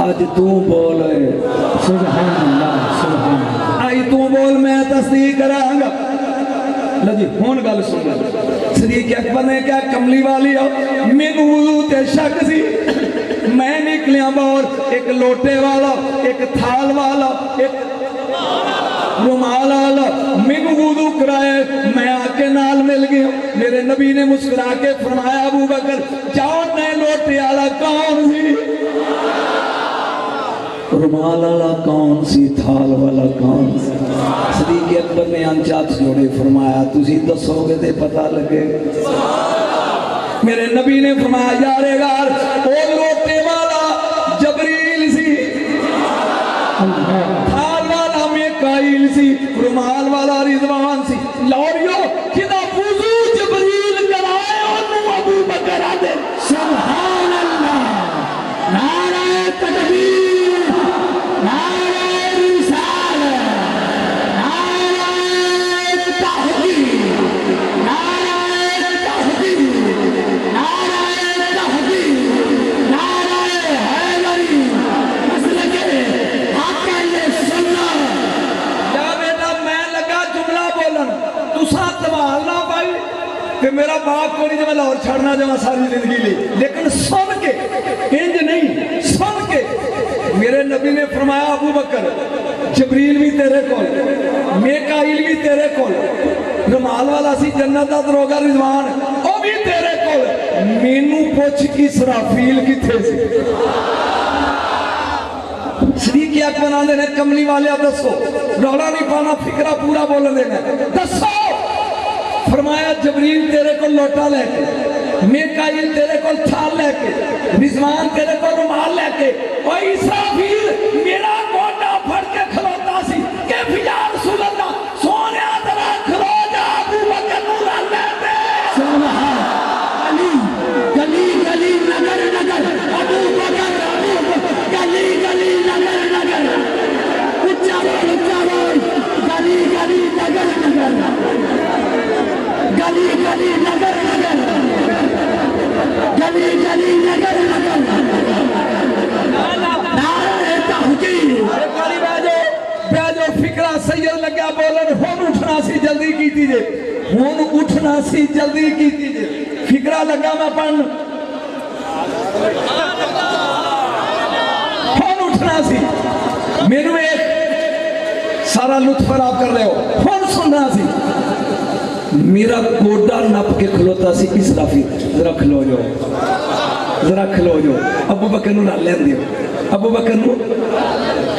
آج تو بول سبحان اللہ سبحان اللہ آئی تو بول میں تصدیق کروں گا لجی ہون گل سن صدیق اکبر نے کیا کملی والی ہو مینوں وضو تے شک سی میں نکلیاں باہر ایک لوٹے والا ایک تھال والا ایک رومال والا مینوں وضو کرائے میں آ کے نال مل گیا میرے نبی نے مسکرا کے فرمایا ابو بکر جاؤ نئے لوٹے والا کون سی رومال والا کون سی تھال والا کون سی صدیق اکبر نے انچات جوڑے فرمایا تسی دسو گے تے پتہ لگے میرے نبی نے فرمایا یار غار او لوٹے والا جبریل سی تھال والا میکائیل سی رومال والا رضوان سی لوریو کدا وضو جبریل کرائے انہوں ابو بکر آدھے سبحان اللہ نعرہ تکبیر نعرہ رسالت نعرہ تحقیق نعرہ تحقیق نعرہ تحقیق نعرہ حیدری مسلک حق سننا یا بیٹا میں لگا جملہ بولن تساں تبال نہ پائی کہ میرا باپ کو نہیں جو میں لاہور چھڑنا جو میں ساری زندگی لی لیکن سن کے انج نہیں سن کے میرے نبی نے فرمایا ابو بکر جبریل بھی تیرے کول میکائیل بھی تیرے کول رومال والا سی جنت دا دروگا رضوان او بھی تیرے کول مینوں پوچھ اسرافیل کتھے سی صدیق اکبر آندے نے کملی والے دسو رولا نہیں پانا فکرہ پورا بولن دینا دسو فرمایا جبریل تیرے کو لوٹا لے کے میکائیل تیرے کو تھال لے کے رضوان تیرے کو رومال لے کے اور اسرافیل میرا گوٹا پھڑ کے کھلوتا سی کہ فیا رسول اللہ سونے آدھرا کھلو جا ابو بکر نورا لے دے سبحان علی گلی گلی نگر نگر ابو بکر گلی گلی نگر نگر اچھا بول گلی گلی نگر نگر گلی گلی نگر نگر گلی گلی نگر نگر نعرہ تحقیق بیجو فکرہ سید لگیا بولن ہون اٹھنا سی جلدی کی تیجے ہون اٹھنا سی جلدی کی تیجے فکرہ لگا میں پڑھن ہون اٹھنا سی میرے ایک سارا لطف خراب کر رہے ہو ہون سننا سی میرا گوڑا نپ کے کھلوتا سی اسرافیل ذرا کھلو جو ذرا کھلو جو ابو بکر نو نہ لین دیو ابو بکر نو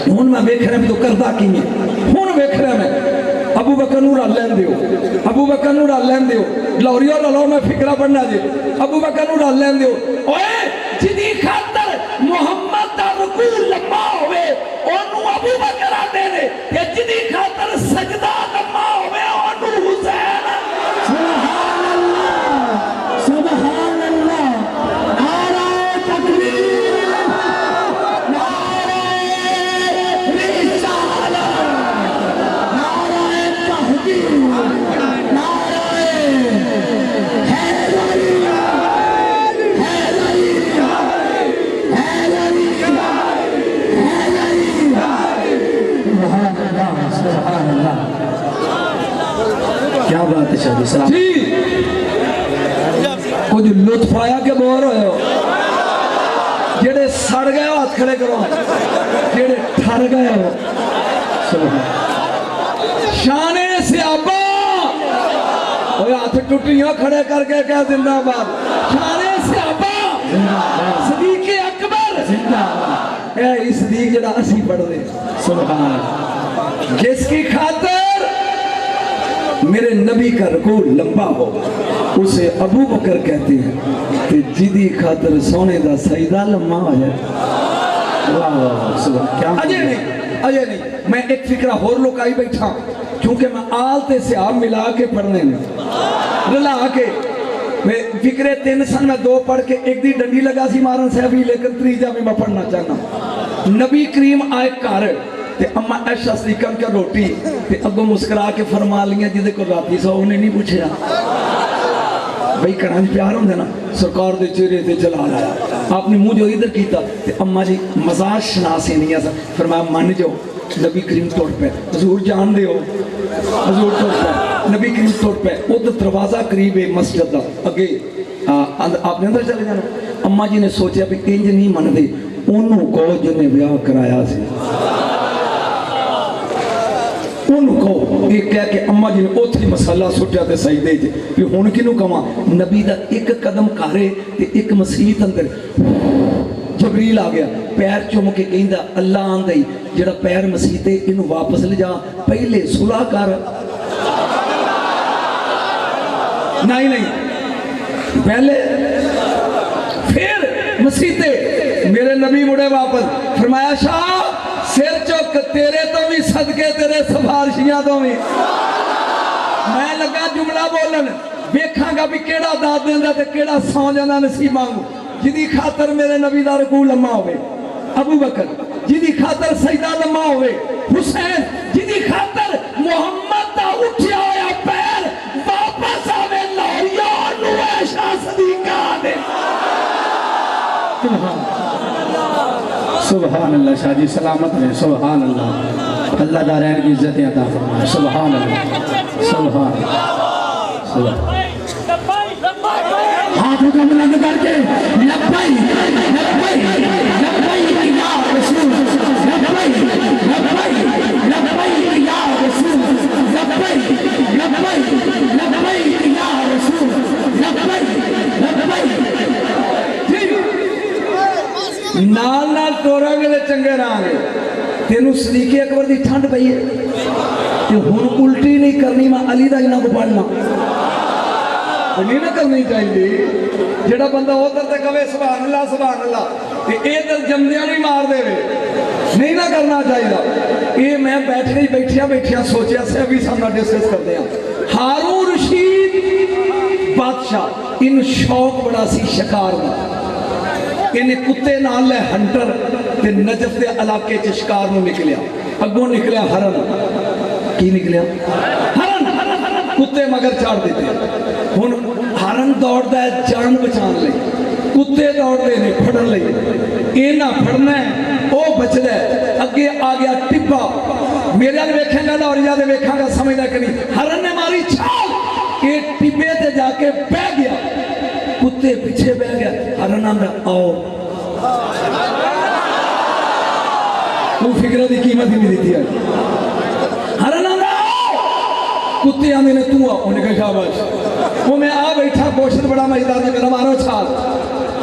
ہون میں بیکھ رہا میں تو کردہ کی ہیں ہون بیکھ رہا میں ابو بکر نو نہ لین دیو ابو بکر نو نہ لین دیو لوریو لو میں فکرہ پڑھنا جی ابو بکر نو نہ لین دیو اوے جدی خاطر محمد دا رکوع لمبا ہوئے انہوں ابو بکر آتے نے یا جدی خاطر سجدہ لمبا ہوئے انہوں حسین سبحان اللہ سبحان اللہ نعرہ تکبیر نعرہ رسالت نعرہ تحقیق نعرہ حیدری حیدری حیدری سبحان اللہ سبحان اللہ کیا بات ہے شاہد اسلام جی کچھ لطف آیا کہ بور ہوئے ہو جڑے سڑ گئے ہو ہاتھ کھڑے کرو جڑے ٹھر گئے ہو شان صحابہ اوہ ہاتھ ٹوٹیاں کھڑے کر کے کہہ زندہ باد شان صحابہ صدیق اکبر اے اس صدیق جڑا اسی پڑھ دے سبحان جس کی خاطر میرے نبی کا رکوع لمبا ہو اسے ابو بکر کہتے ہیں کہ جدی خاطر سونے دا سجدہ لمبا ہو جائے اجے نہیں میں ایک فکرہ ہور لوکائی بیٹھا کیونکہ میں آلتے سے آپ ملا کے پڑھنے میں رلا کے میں فکرے 3 سن میں 2 پڑھ کے ایک دی ڈنڈی لگا سی مارن سے ابھی لیکن 3 بھی میں پڑھنا چاہنا نبی کریم آئے کار تے اما عائشہ صدیقہ کیا روٹی تے اگو مسکرا کے فرما لیاں جدے کو راتی سو انہیں نہیں پوچھے بھئی کرانج پیار ہوں دے نا سرکار دے چہرے تے جلال آیا آپ نے منہ جو ادھر کیتا تے اما جی مزاج شناس نہیں سا فرمایا من جاؤ نبی کریم ٹوٹ پہ حضور جان دے ہو حضور ٹوٹ پہ نبی کریم ٹوٹ پہ ادھر دروازہ قریب ہے مسجد دا اگے آپ نے اندر چلے جانا اما جی نے سوچیا بھی انج نہیں من دے انہوں کو جن نے بیاہ کرایا سی انہوں کو یہ کہہ کہ اما جی نے اوتھے مسئلہ سوچیا تے سجدے جے کہ ہن کینوں کہاں نبی دا ایک قدم کھارے تے ایک مسیت اندر جبریل آ گیا پیر چوم کے کہندا اللہ آندئی جڑا پیر مسیتے انہوں واپس لے جا پہلے صلح کر نہیں پہلے پھر مسیتے میرے نبی مڑے واپس فرمایا شاہ سر چک تیرے تو بھی صدقے تیرے سفارشیاں تو بھی میں لگا جملہ بولن دیکھاں گا بھی کیڑا داد دیندہ تے کیڑا سو جانا نصیب مانگو جدی خاطر میرے نبی دا رکوع لمحہ ہوئے ابو بکر جدی خاطر سجدہ لمحہ ہوئے حسین جدی خاطر محمد دا اٹھیا ہویا پیر واپس آوے لاہوریان نوے شاہ صدیقہ دے سبحان اللہ شاہ جی سلامت میں سبحان اللہ اللہ دارین کی عزتیں عطا فرمائے سبحان اللہ سبحان اللہ ہاتھوں کا بلند کر کے لبائی لبائی لبائی یا رسول لبائی لبائی لبائی یا رسول لبائی لبائی لبائی یا رسول لبائی لبائی نال نال ٹورا گلے چنگے رہاں گے تینوں صدیق اکبر دی ٹھنڈ پئی ہے کہ ہن الٹی نہیں کرنی میں علی دا انہاں کو پڑھنا نہیں نہ کرنی چاہیے جڑا بندہ ادھر تے کہے سبحان اللہ تے ادھر جمدیاں نہیں مار دے نہیں نہ کرنا چاہیے یہ میں بیٹھیا سوچیا سے ابھی سامنا ڈسکس کرتے ہیں ہارون رشید بادشاہ ان شوق بڑا سی شکار دا انہیں کتے نال لے ہنٹر تے نجف دے علاقے چ شکار نو نکلیا اگوں نکلیا ہرن کی نکلیا ہرن کتے مگر چاڑ دیتے ہن ہرن دوڑدا ہے جان بچان لئی کتے دوڑدے نے پھڑن لئی اے نہ پھڑنا ہے او بچدا ہے اگے آ گیا ٹبا میرے ال ویکھیں گا لاہوریا دے ویکھاں گا سمجھدا کہ نہیں ہرن نے ماری چھال اے ٹبے تے جا کے بیٹھ گیا کتے پیچھے بیٹھ گیا ہرن آندا آؤ وہ فکرہ دی قیمت ہی نہیں دیتی ہے ہرن آندا کتے آنے نے تو آؤ انہیں کہا شاباش وہ میں آ بیٹھا گوشت بڑا مجدار نے میرا مارو چھال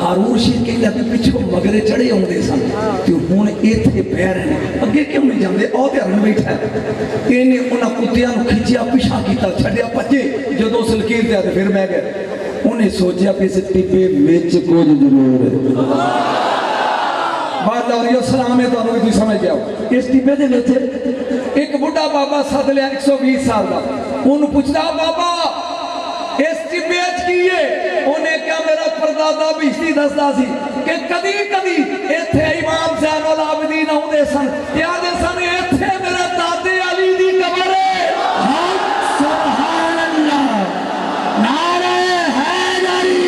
ہارون رشید کہیں لگے پیچھے مگرے چڑھے ہوں دے سن تو ہون ایتھے پیر ہیں اگے کیوں نہیں جاندے او تے ہرن بیٹھا ہے انہیں انہاں کتیاں نو کھچیا پیچھا کیتا چھڑیا پچے جدو سلکیر دیا تے پھر میں گئے انہیں سوچیا کہ اس ٹپے وچ کچھ ضرور ہے بات لاہوریو سلام ہے تو انہوں بھی سمجھ گیا اس ٹپے دے وچ ایک بڑا بابا ساتھ لیا 120 سال دا انہوں پوچھتا بابا اس ٹپے اچ کیے انہیں کیا میرا پردادا بیشتی دستا سی کہ کدی کدی ایتھے امام زین العابدین ہوں دے سن کیا دے سن ایتھے میرے دادے علی دی قبر ہے سبحان اللہ نعرہ حیدری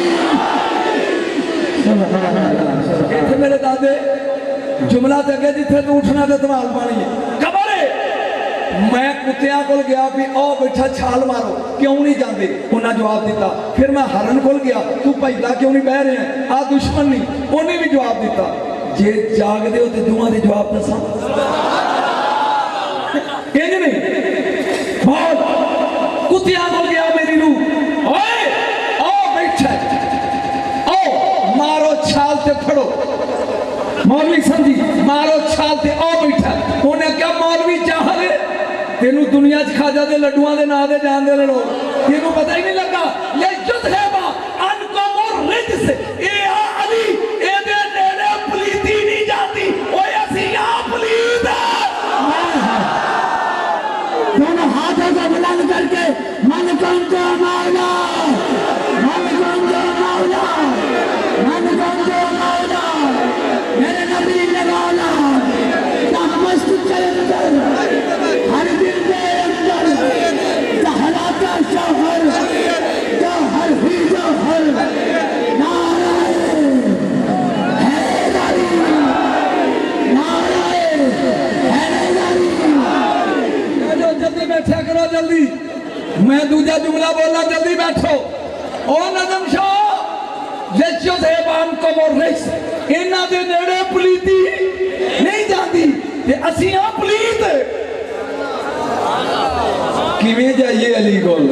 سبحان اللہ ایتھے میرے دادے جملہ تے کہ جتھے تو اٹھنا تے تمال پانی ہے قبر ہے میں کتیاں کول گیا بھی او بیٹھا چھال مارو کیوں نہیں جاندے انہاں جواب دیتا پھر میں ہرن کول گیا تو پیدا کیوں نہیں بہ رہے ہیں آ دشمن نہیں انہیں بھی جواب دیتا جے جاگ دے ہو تے دعا دے جواب دساں انج نہیں بہت کتیاں کول گیا میری روح اوئے او بیٹھا او مارو چھال تے پھڑو مولوی سمجھی مارو چھال تے او بیٹھا انہیں کیا مولوی چاہ رہے تینوں دنیا کھا جاتے لڈوان دے نا دے جان دے لڑو تینوں پتہ ہی نہیں لگا یہ جد ہے با انکم الرجس اے علی اے دے نیڑے پلیتی نہیں جاتی او ایسی یہاں پلیت ہے دونوں ہاتھوں کو بلند کر کے من کن کو مولا من کن کو مولا من کن کو مولا میرے نبی لگانا تحمست کے اندر ہر دل کے اندر زہرا کا شوہر جوہر ہی جوہر نعرہ میں دوجا جملہ بولا جلدی بیٹھو او نظم شاہ لیچو زیبان کو مورس انہاں دے نیڑے پلیتی نہیں جاندی تے اسی ہاں پلیت کیویں جائیے علی کول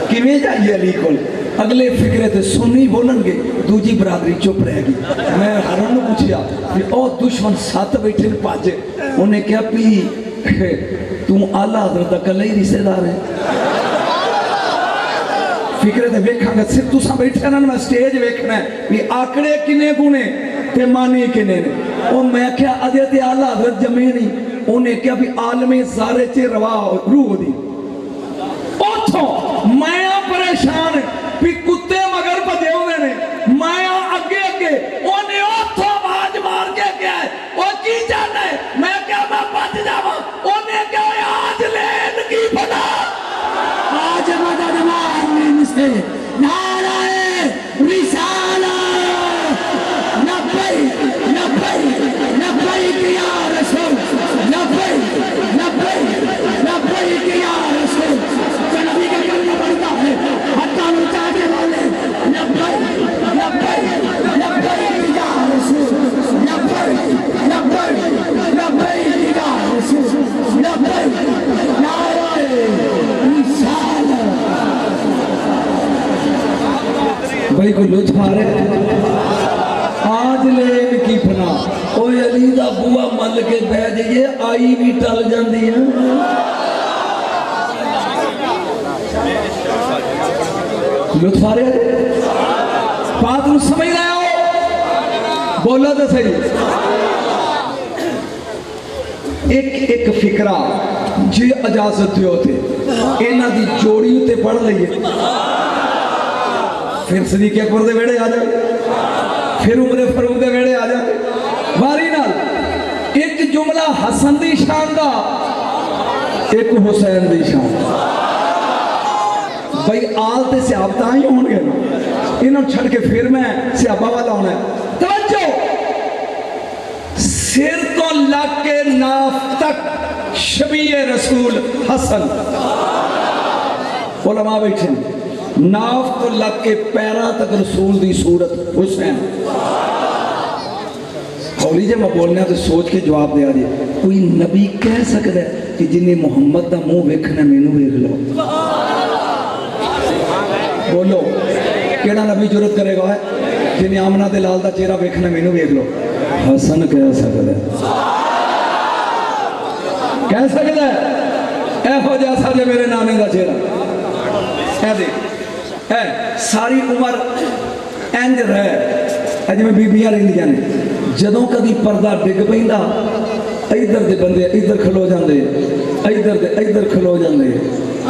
کیویں جائیے علی کول اگلے فکرے تے سنی بولن گے دوجی برادری چپ رہے گی میں حرم نے پوچھیا کہ او دشمن ساتھ بیٹھے پاجے انہیں کیا پی تم آلہ حضرت اکلے ہی رشتہ دار ہے فکرے تے ویکھاں گا صرف تساں بیٹھے نا میں سٹیج ویکھنا ہے بھی آکڑے کنے گنے تے مانی کنے نے او میں کیا ادھے تے آلہ حضرت جمعے نہیں انہیں کیا بھی عالمی زارے چے روا روح دی اوتھوں میں پریشان بھی کتے مگر بجے ہوئے نے میں اگے اگے انہیں اوتھوں آواز مار کے کیا ہے وہ کی جانا ہے میں کیا میں بچ جاواں انہیں کیا آج لین کی بنا آج مدد مانگنے سے نعرہ رسالہ لبیک لبیک لبیک یا رسول لبیک لبیک لبیک یا رسول جو نبی کا کلمہ پڑھتا ہے حتیٰ مچا کے بولے لبیک لبیک لبیک یا رسول لبیک لبیک لبیک یا رسول لبیک نعرہ رسالہ بھائی کو لطف آ رہے آج لین کی پنا اوہ علی دا بوا مل کے بہ جائیے آئی بھی ٹل جاندی ہے لطف آ رہے بات نو سمجھ رہے ہو بولا تو صحیح ایک فکرہ جی اجازت دیو تھے اینا دی جوڑی تے پڑھ لئیے پھر صدیق اکبر دے ویڑے آ جائے پھر عمر فاروق دے ویڑے آ جائے باری نال ایک جملہ حسن دی شان دا ایک حسین دی شان بھائی آل تے صحابتہ ہی ہون گے انہوں چھڑ کے پھر میں صحابہ والا ہونا ہے توجہ سر تو لگ کے ناف تک شبیہ رسول حسن علماء بیٹھے ناف تو لگ کے پیرا تک رسول دی صورت حسین خولی جب میں بولنے تو سوچ کے جواب دیا دیا کوئی نبی کہہ سکتا ہے کہ جنہیں محمد دا منہ ویکھنا مینوں ویکھ لو بولو کیڑا نبی جرت کرے گا ہے جنہیں آمنہ دے لال دا چہرہ ویکھنا مینوں ویکھ لو حسن کہہ سکتا ہے کہہ سکتا ہے اے ہو جیسا جے میرے نانے دا چہرہ اے دیکھ اے ساری عمر انج رہے اج میں بیبیاں رہی جانے جدوں کدی پردہ ڈگ پیندا ادھر دے بندے ادھر کھلو جاندے ادھر دے ادھر کھلو جاندے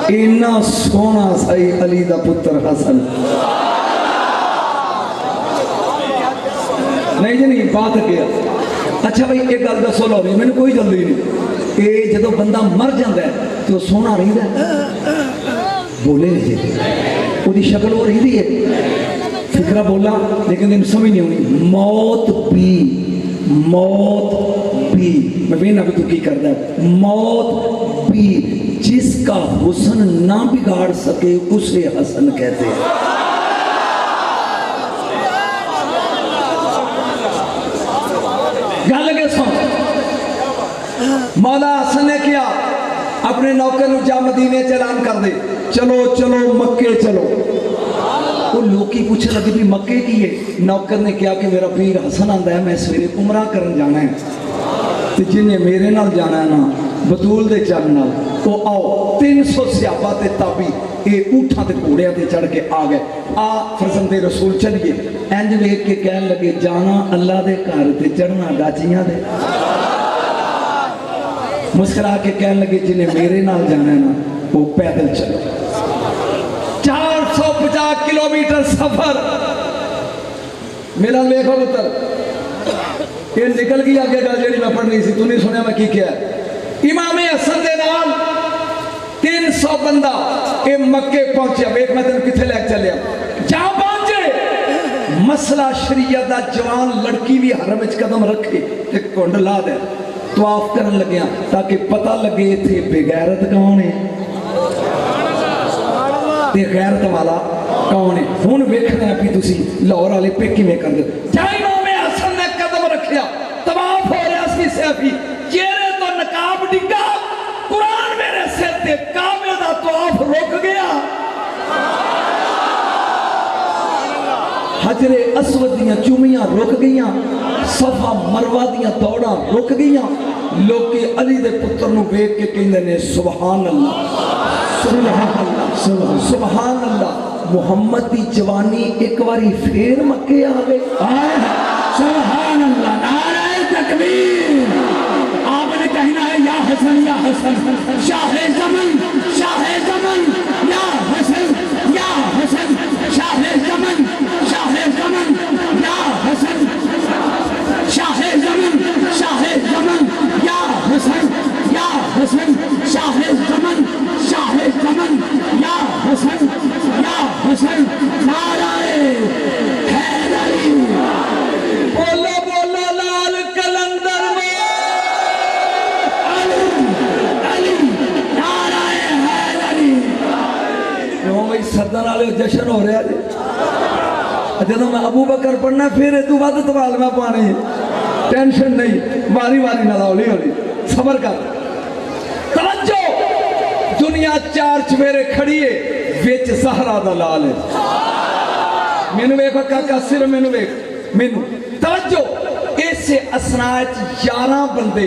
اینا سونا سائی علی دا پتر حسن نہیں جی نہیں بات کیا اچھا بھائی ایک گل دسو لو نہیں میں نے کوئی جلدی نہیں اے جدو بندہ مر جاندہ ہے تو سونا رہی ہے بولے نہیں جی وہ دی شکل ہو رہی ہے فکرہ بولا لیکن دن سمجھ نہیں ہوئی موت بھی میں بھی نہ بھی تو کی کرتا ہے موت بھی جس کا حسن نہ بگاڑ سکے اسے حسن کہتے ہیں گل کے سن مولا حسن نے کیا اپنے نوکر نو جا مدینے چلان کر دے چلو چلو مکے چلو وہ لوکی پوچھے لگے بھی مکے کی ہے نوکر نے کیا کہ میرا پیر حسن آندہ ہے میں سویرے عمرہ کرن جانا ہے تو جنہیں میرے نال جانا ہے نا بطول دے چل نال تو آؤ 300 سیابہ تے تابی اے اوٹھاں تے کوڑیاں تے چڑھ کے آ گئے فرزند رسول چلیے انج ویکھ کے کہنے لگے جانا اللہ دے گھر تے چڑھنا ڈاچیاں دے مسکرا کے کہنے لگے جنہیں میرے نال جانا ہے نا وہ پیدل چلو 450 کلومیٹر سفر میرا لیکھو اتر یہ نکل گئی آگے گا جیڑی میں پڑھ رہی سی تو نہیں سنیا میں کی کیا ہے امام حسن دے نال 300 بندہ اے مکے پہنچیا ایک میں تین کتھے لے چلیا جہاں پہنچے مسئلہ شریعت دا جوان لڑکی بھی حرم وچ قدم رکھے ایک کنڈ لا دے طواف کرن لگیا تاکہ پتہ لگے تھے بے غیرت کون ہے تے غیرت والا کون ہے ہن ویکھنا ہے کہ تسی لاہور والے پہ کیویں کردے جائے امام حسن نے قدم رکھیا طواف ہو رہا سی سیفی چہرے تو نقاب ڈگا قرآن میرے سر تے کعبے دا طواف رک گیا حجر اسود دیاں چومیاں رک گئیاں صفا مروہ دیاں دوڑاں رک گئیاں لوگ علی دے پتر نو ویکھ کے کہندے نے سبحان اللہ سبحان اللہ سبحان اللہ محمد دی جوانی ایک باری پھر مکے آ گئے سبحان اللہ نعرہ تکبیر آپ نے کہنا ہے یا حسن شاہ زمن یا حسن شاہ زمن یا حسن شاہ زمن یا حسن شاہ زمن یا حسن نعرہ حیدری بولو بولو لال کلندر میں علی نعرہ حیدری کیوں بھائی سردن والے جشن ہو رہا جی جدو میں ابو بکر پڑھنا پھر تو ود توال میں پانی ٹینشن نہیں باری باری نہ ہولی ہولی صبر کر توجہ دنیا چار چویرے کھڑی ہے وچ زہرا دا لال ہے مینوں ویکھو کاکا صرف مینوں ویکھ مینوں توجہ ایسے اسناء 11 بندے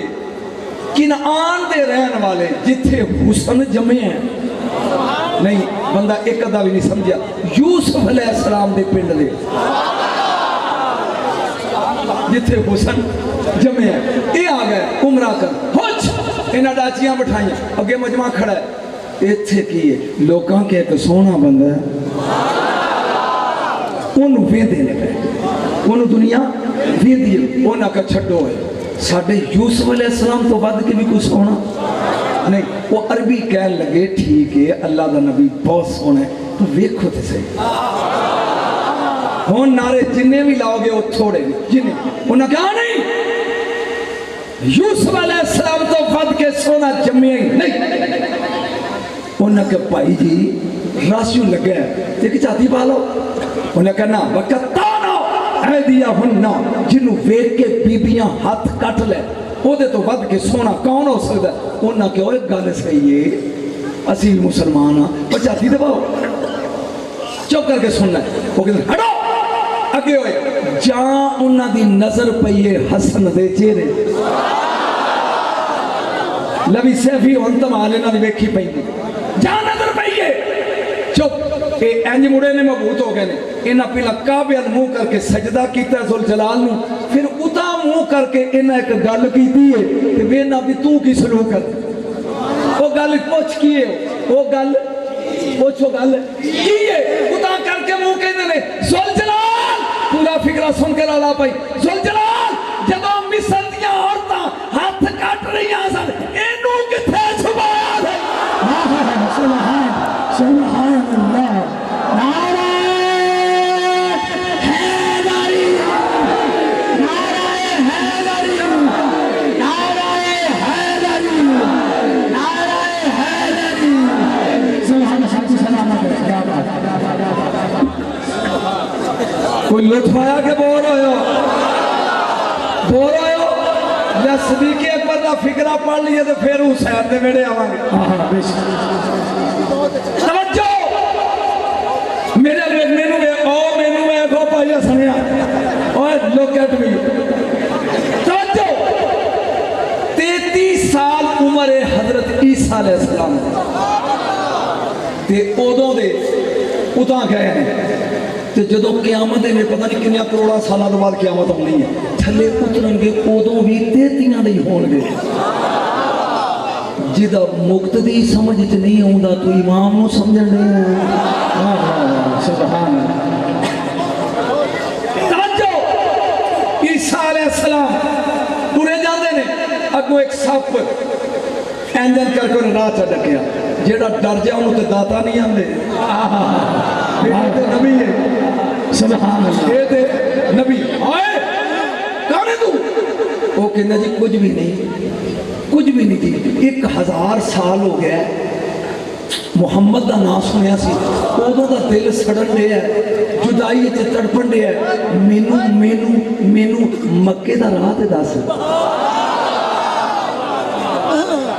کنعان دے رہن والے جتھے حسن جمع ہیں نہیں بندہ ایک ادا بھی نہیں سمجھا یوسف علیہ السلام دے پنڈ دے جتھے حسن جمع ہے یہ آ گئے عمرہ کر ہوچ انہاں ڈاچیاں بٹھائیاں اگے مجمع کھڑا ہے ایتھے کی ہے لوکاں کے ایک سونا بندہ ہے انہوں ویندے نے پہ انہوں دنیا ویندی ہے انہاں کا چھڑو ہے ساڑھے یوسف علیہ السلام تو بعد کے بھی کوئی سونا نہیں وہ عربی کہہ لگے ٹھیک ہے اللہ دا نبی بہت سونا ہے تو ویکھو تے صحیح ہون نعرے جنہیں بھی لاؤ گے وہ تھوڑے بھی جنہیں انہوں نے کہا نہیں یوسف علیہ السلام تو ود کے سونا جمعی نہیں انہوں نے کہا پائی جی راسیوں لگے ہیں دیکھ چاہتی پالو انہوں نے کہا نا وقت تانا اے دیا ہننا جنہوں ویک کے بیبیاں ہاتھ کٹ لے وہ دے تو ود کے سونا کون ہو سکتا ہے انہوں نے کہا ایک گالے صحیح ہے اصیل مسلمان ہاں وہ چاہتی دباؤ چوک کر کے سننا ہے وہ کہتے ہیں ہٹو اگے ہوئے جہاں انہوں دی نظر پئیے حسن دے چہرے لبی سیفی انتم آلے نہ دیکھی پئیے جہاں نظر پئیے چپ اینج مڑے نے مبہوت ہو گئے نے انہاں پہلا کعبے منہ کر کے سجدہ کیتا ذوالجلال نو پھر اتا منہ کر کے انہاں ایک گل کیتی ہے کہ وینا بھی تو کی سلوک کر وہ گل پوچھ کیے وہ گل پوچھو گل کیے اتا کر کے منہ کہندے نے ذوالجلال پورا فکرہ سن کے لالا پائی ذوالجلال جدو مصر دیاں عورتاں ہاتھ کٹ رہی ہیں سن اینو کتھے چھپایا تھا سبحان اللہ نعرہ حیدری نعرہ حیدری نعرہ حیدری نعرہ حیدری سبحان اللہ سلامت کیا بات کوئی لطف آیا کہ بور ہوئے یا صدیق اکبر دا فکرہ پڑھ لیے تو پھر حسین دے میڑے آوائیں گے توجہ میرے مینو میں کو پائیا سنیا اور لوک ایٹ می توجہ 33 سال عمر حضرت عیسیٰ علیہ السلام تے اودوں دے اتاں گئے ہیں تے جدو قیامت میں پتہ نہیں کنیا کروڑا سالہ دو بعد قیامت ہونی ہے تھلے اترن گے اودوں بھی 33 نہیں ہون گے جدہ مقتدی سمجھت نہیں ہوں دا تو امام نو سمجھن نہیں ہوں سبحان توجہ عیسیٰ علیہ السلام پورے جاندے نے اگو ایک سپ اینجن کر کے راہ چا ڈکیا جیڑا ڈر جا انہوں تے داتا نہیں آندے یہ تے نبی ہے سبحان اللہ یہ تے نبی آئے کہاں ہے تو وہ کہنا جی کچھ بھی نہیں تھی 1000 سال ہو گیا ਮੁਹੰਮਦ ਦਾ ਨਾਮ ਸੁਣਿਆ ਸੀ ਉਦੋਂ ਦਾ ਦਿਲ ਸੜਨ ਡਿਆ ਜੁਦਾਈ ਤੇ ਤੜਪਣ ਡਿਆ ਮੈਨੂੰ ਮੈਨੂੰ ਮੈਨੂੰ ਮੱਕੇ ਦਾ ਰਾਹ ਤੇ ਦੱਸ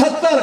70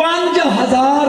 5000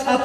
7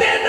3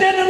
3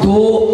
2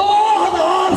2000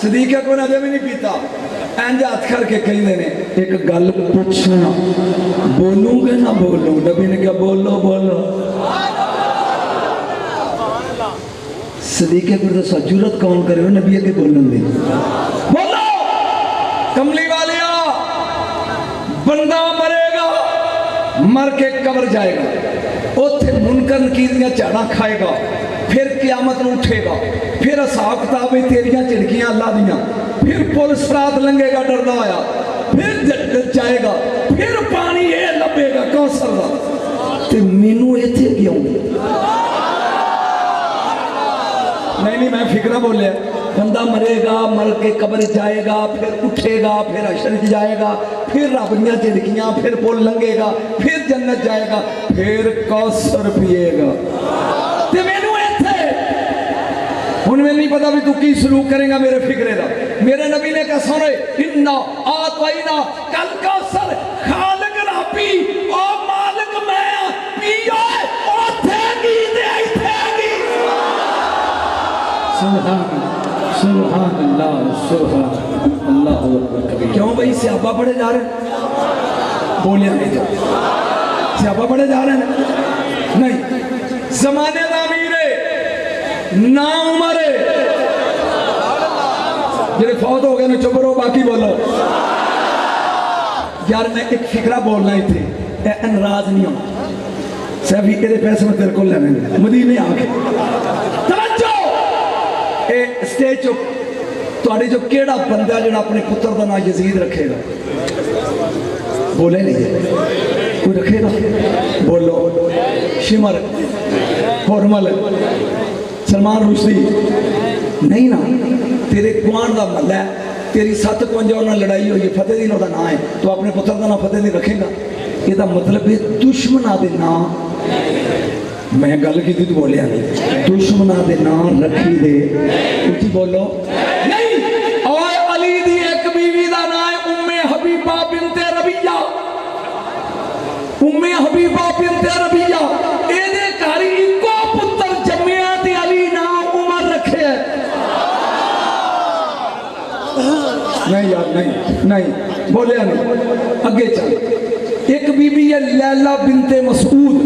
صدیق اکبر اجے بھی نہیں پیتا انج ہاتھ کر کے کہندے نے ایک گل پوچھنا بولوں گے نہ بولوں نبی نے کہا بولو بولو صدیق اکبر تو جرأت کون کرے ہو نبی کے بولن دی بولو کملی والیا بندہ مرے گا مر کے قبر جائے گا اوتھے منکر نکیریاں جھاڑا کھائے گا پھر قیامت نو اٹھے گا پھر حساب کتاب تیریاں چڑکیاں اللہ دیاں پھر پل صراط لنگے گا ڈردا ہویا پھر جنت جائے گا پھر پانی یہ لبے گا کوثر دا تے مینوں ایتھے کیوں نہیں میں فکرہ بولیا بندہ مرے گا مر کے قبر جائے گا پھر اٹھے گا پھر حشر جائے گا پھر ربیاں چڑکیاں پھر پل لنگے گا پھر جنت جائے گا پھر کوثر پیے گا تے مینوں ایتھے ہن میں نہیں پتا بھی تو کی سلوک کرے گا میرے فکرے دا میرے نبی نے کہا سنے انا آتوائنا کل کوثر خالق ربی او مالک میں پیو اوتھے گی تے ایتھے گی سبحان اللہ سبحان اللہ اکبر کبیر کیوں بھئی صحابہ پڑھے جا رہے ہیں بولیا نہیں تو صحابہ پڑھے جا رہے ہیں نہیں زمانے دا امیر ہے نا عمر ہے جنہیں فوت ہو گئے نا چپ رہو باقی بولو یار میں ایک فکرہ بولنا ہی تھے اے انراض نہیں ہوں صحابی تیرے پیسے میں تیرے کو لینے مدینے آگے توجہ اے سٹیج چو تواڈے جو کیڑا بندہ جڑا اپنے پتر دا نام یزید رکھے گا بولے نہیں کوئی رکھے گا بولو شمر ہرمل سلمان رشدی نہیں نا تیرے کوان دا محلہ ہے تیری 751 انہاں لڑائی ہوئی فتح دین دا نام ہے تو اپنے پتر دا نام فتح دین رکھے گا یہ دا مطلب ہے دشمنہ دے نام میں گل کی تھی تو بولیا نہیں دشمنہ دے نام رکھی دے اچھی بولو نہیں اور علی دی ایک بیوی دا نام ام حبیبہ بنت ربیہ ام حبیبہ بنت ربیہ اے دے کاری کو پتر جمعیہ تے علی نام عمر رکھے ہے نہیں یار نہیں بولیا نہیں اگے چل ایک بی بی ہے لیلہ بنت مسعود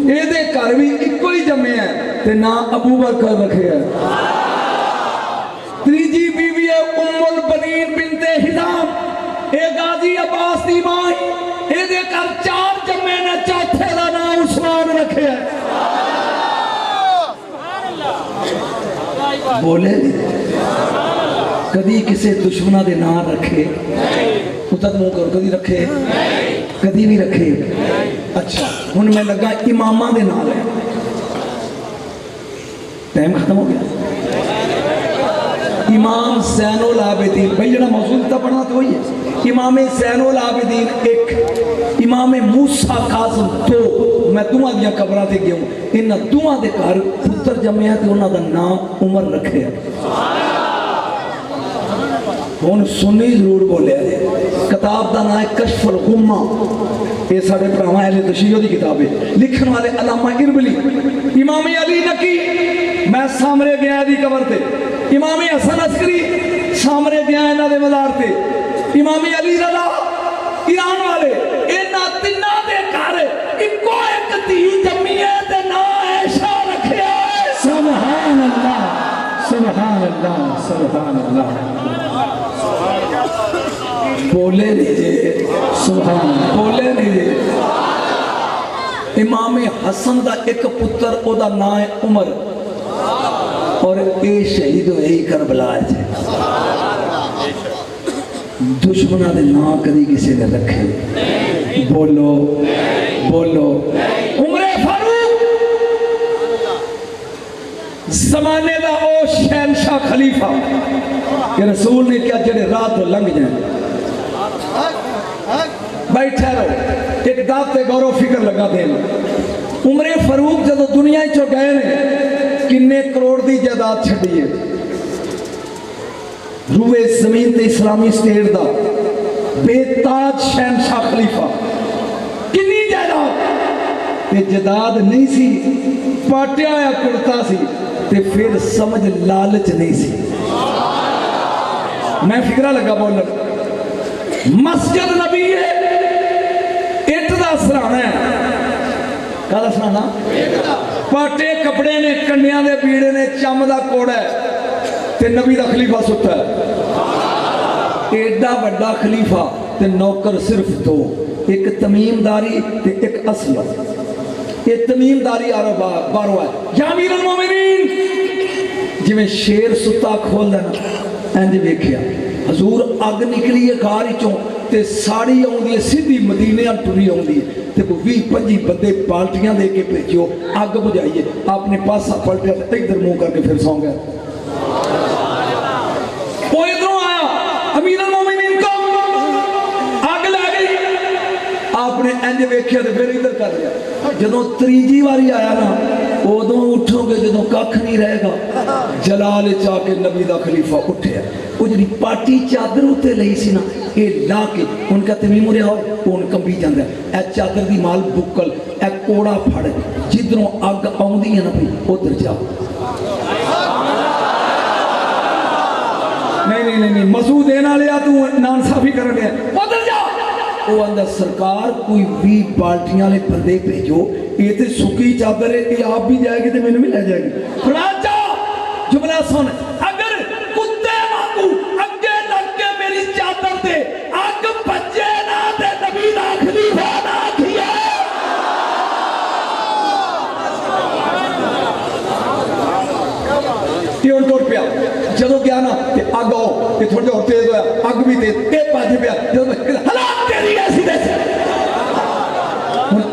اے دے کر بھی ایک کوئی جمعے ہیں تے نا ابو بکر رکھے ہیں تریجی بی بی ہے ام البنین بنت حزام اے غازی عباس دی ماں اے دے کر 4 جمعے نے چوتھے دا نا عثمان رکھے ہیں بولے نہیں کدی کسے دشمنہ دے نام رکھے اتر منہ کر کدی رکھے کدی نہیں رکھے اچھا ہن میں لگا امامہ دے نام ہے ٹائم ختم ہو گیا امام زین العابدین بھائی جڑا موضوع تا پڑھنا تو وہی ہے امام زین العابدین 1 امام موسیٰ کاظم 2 میں دوہاں دیاں قبراں تے گیا ہوں انہاں دوہاں دے گھر پتر جمعیہ تے انہاں دا نام عمر رکھے ہون سنی ضرور بولے ہیں کتاب دا نام ہے کشف الغمہ یہ ساڑھے پراما اہل تشیع دی کتاب ہے لکھن والے علامہ اربلی امام علی نکی میں سامرے گیا دی قبر تے امام حسن عسکری سامرے گیا ہے نا دے مزار تے امام علی رضا ایران والے اینا تنہ دے کارے ایکو ایک دی جمعیہ تے نا عائشہ رکھے آئے سبحان اللہ سبحان اللہ سبحان اللہ بولے نہیں سبحان اللہ بولے نہیں امام حسن دا ایک پتر او دا نام ہے عمر اور اے شہید ہوئے ہی کربلا ہے دشمنہ دے نام کدی کسی نے رکھے بولو بولو عمر فاروق زمانے دا او شہنشاہ خلیفہ کہ رسول نے کیا جڑے رات لنگ جائیں بیٹھے رہو ایک دات تے غور و فکر لگا دینا عمر فاروق جدو دنیا چو گئے نے کنے کروڑ دی جائیداد چھڑی ہے روئے زمین تے اسلامی سٹیٹ دا بے تاج شہنشاہ خلیفہ کنی جائیداد تے جائیداد نہیں سی پاٹیا یا کرتا سی تے پھر سمجھ لالچ نہیں سی میں فکرہ لگا بولن مسجد نبی ہے اٹ دا سرانا ہے کا دا سرانا پاٹے کپڑے نے کنیاں دے بیڑے نے چم دا کوڑا ہے تے نبی دا خلیفہ ستا ہے ایڈا بڑا خلیفہ تے نوکر صرف دو ایک تمیم داری تے ایک اسلم یہ تمیم داری بارو ہے یا امیر المومنین جی میں شیر ستا کھول دینا اینجے بیکھیا حضور اگ نکلی ہے گھاری چوں تے ساڑی آؤں دیئے سیدھی مدینے ٹری آؤں دیئے تے وہ 20-25 بندے پالٹیاں دے کے پیچھو آگ بجائیے آپ نے پاسا پلٹیا تے ادھر منہ کر کے پھر سوں گئے وہ ادھروں آیا امیر المومنین کو آگ لگئی آپ نے اینجے بیکھیا تے پھر ادھر کر لیا جدوں تریجی واری آیا نا ادوں اٹھو گے جدوں ککھ نہیں رہے گا جلال چاہ کے نبی دا خلیفہ اٹھے وہ جڑی پاٹی چادر ہوتے لئی سی نا یہ لا کے ان کا تمیم ہو رہا ہو ان کمبی جاندہ ہے اے چادر دی مال بکل اے کوڑا پھڑ جدروں آگ آؤں دی ہے نا بھئی ادھر جاؤ نہیں مسعود دینا لیا تو نانصافی کر لیا ادھر جاؤ وہ اندر سرکار کوئی 20 بالٹیاں لے بندے بھیجو یہ تے سکی چادر ہے یہ آپ بھی جائے گی تے میں نے بھی لے جائے گی فرمان جاؤ جملہ سن اگر کتے مانگو اگے لگ کے میری چادر دے آگ بچے نہ دے نبی دا خلیفہ نہ کیا ٹیون ٹوٹ پیا جدو گیا نا کہ آگ آؤ کہ تھوڑے اور تیز ہویا آگ بھی تیز ایک پاجے پیا حلال تیری ایسی دیسے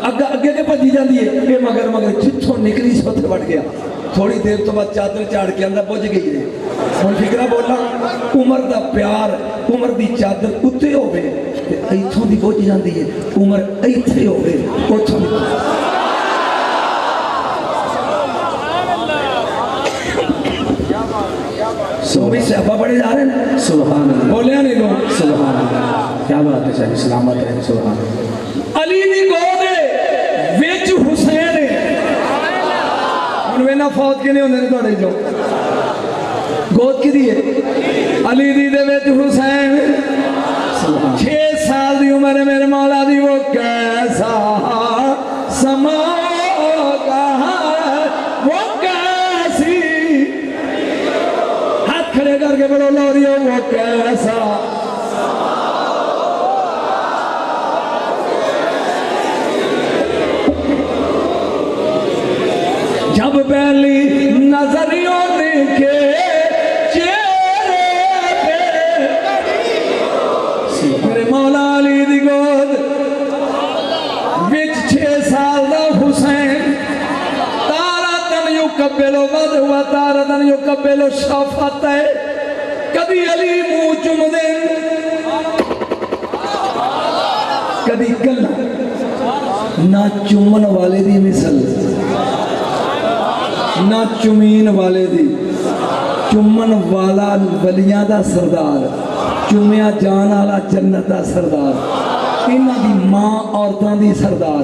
اگے کے پجی جاندی ہے یہ مگر جتھوں نکلی سوتھے بڑھ گیا تھوڑی دیر تو بعد چادر چاڑ کے اندر بوجھ گئی ہے ہن فکرہ بولا عمر دا پیار عمر دی چادر اتے ہوئے ایتھوں دی بوجھ جاندی ہے عمر ایتھے ہوئے اتھوں دی بھی صحابہ بڑے جا رہے ہیں سبحان اللہ بولیا نہیں لوگ سبحان اللہ کیا بات ہے چاہیے سلامت ہے سبحان اللہ علی دی گودے وچ حسین انوینا فوت کے نہیں ہوندے نے توڑے جو گود کی دیئے علی دی دے وچ حسین 6 سال دی عمر میرے مولا دی وہ کیسا سما کر کے بڑھو لوریو وہ کیسا جب پہلی نظریوں دیکھے چہرے پہ میرے مولا علی دی گود وچ 6 سال دا حسین تارتن یکبلو ود ہوا تارتن یکبلو شفت ہے کبھی علی منہ چم دیں کبھی گلہ نہ چمن والے دی مثل نہ چمین والے دی چمن والا ولیاں دا سردار چمیا جان والا جنت دا سردار انہاں دی ماں عورتاں دی سردار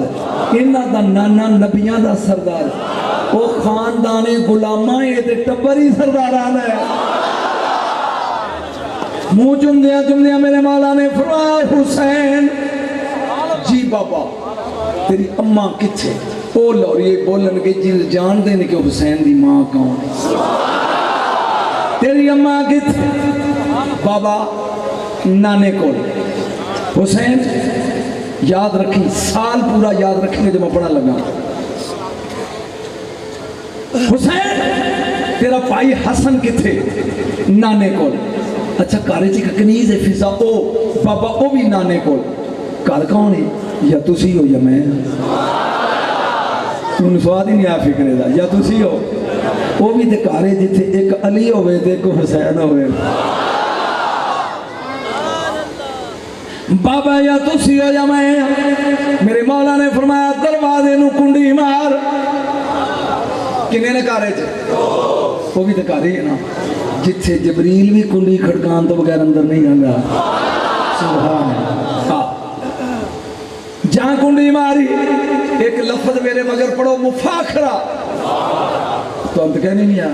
انہاں دا نانا نبیاں دا سردار او خاندان غلاماں اے تے ٹبر ہی سرداران ہے منہ چمدیاں میرے مولا نے فرمایا حسین جی بابا تیری اماں کتھے او لوری بولن کے جل جان دینے کہ حسین دی ماں کون تیری اماں کتھے بابا نانے کول حسین یاد رکھیں سال پورا یاد رکھیں جب میں پڑھا لگا حسین تیرا بھائی حسن کتھے نانے کول اچھا کارے چی کنیز ہے فضا او بابا او بھی نانے کو کار کون ہے یا تسی ہو یا میں تم سواد ہی نہیں آ فکرے دا یا تسی ہو وہ بھی تے کارے جتھے ایک علی ہوئے تے ایک حسین ہوئے بابا یا تسی ہو یا میں میرے مولا نے فرمایا دروازے نو کنڈی مار کنے نے کارے چے وہ بھی تے کارے ہے نا جتھے جبریل بھی کنڈی کھڑکان تو بغیر اندر نہیں آنگا سبحان جہاں کنڈی ماری ایک لفظ میرے مگر پڑھو مفاخرہ تو انت کہنے نہیں آیا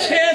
6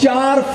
4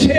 6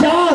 4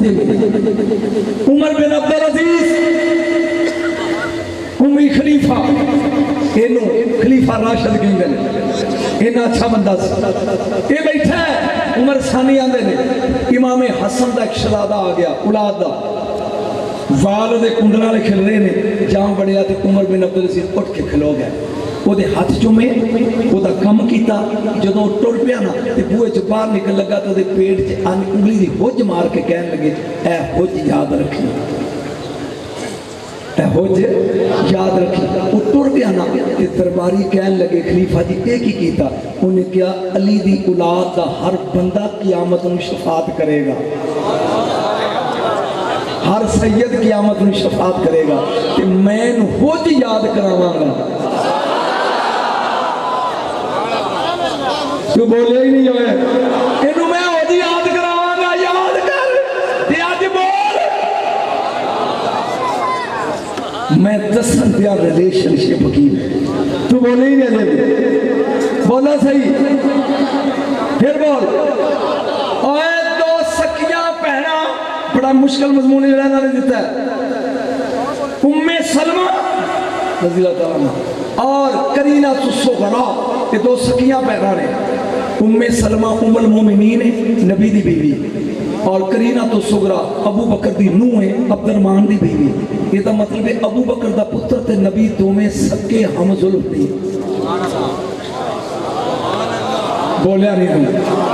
عمر بن عبد العزیز امی خلیفہ اینو خلیفہ راشد کہندے نے اینا اچھا بندہ سی اے بیٹھا ہے عمر ثانی آندے نے امام حسن دا ایک شہزادہ آ گیا اولاد دا وال دے کنڈل والے کھل رہے نے جام بڑیا تے عمر بن عبد العزیز اٹھ کے کھلو گئے وہ دے ہاتھ چومے وہ دا کم کیتا جدوں ٹر پیا نا تے بوئے چ باہر نکل لگا تو دے پیٹ چ انگلی دی ہوج مار کے کہن لگے اے ہوج یاد رکھی اے ہوج یاد رکھی وہ ٹر گیا نا تے درباری کہن لگے خلیفہ جی ایک ہی کیتا انہیں کیا علی دی اولاد دا ہر بندہ قیامت میں شفاعت کرے گا ہر سید قیامت میں شفاعت کرے گا کہ میں ہوج یاد کراواں گا تو بولے ہی نہیں ہوئے انہوں میں ہوج یاد کراواں گا یاد کر تے آج بول میں دسن دیا ریلیشن شپ کی تو بولے ہی نہیں ہوئے بولا صحیح پھر بول اوے دو سکیاں پہنا بڑا مشکل مضمون ہے جڑا نے دیتا ہے ام سلمہ رضی اللہ تعالیٰ عنہ اور کرینہ الصغریٰ یہ دو سکیاں پیدا نے ام سلمہ ام المومنین نبی دی بیوی اور کرینہ الصغریٰ ابو بکر دی نوح ہے عبد الرحمن دی بیوی یہ دا مطلب ہے ابو بکر دا پتر تے نبی دو میں سکے ہم ظلم دی بولیا نہیں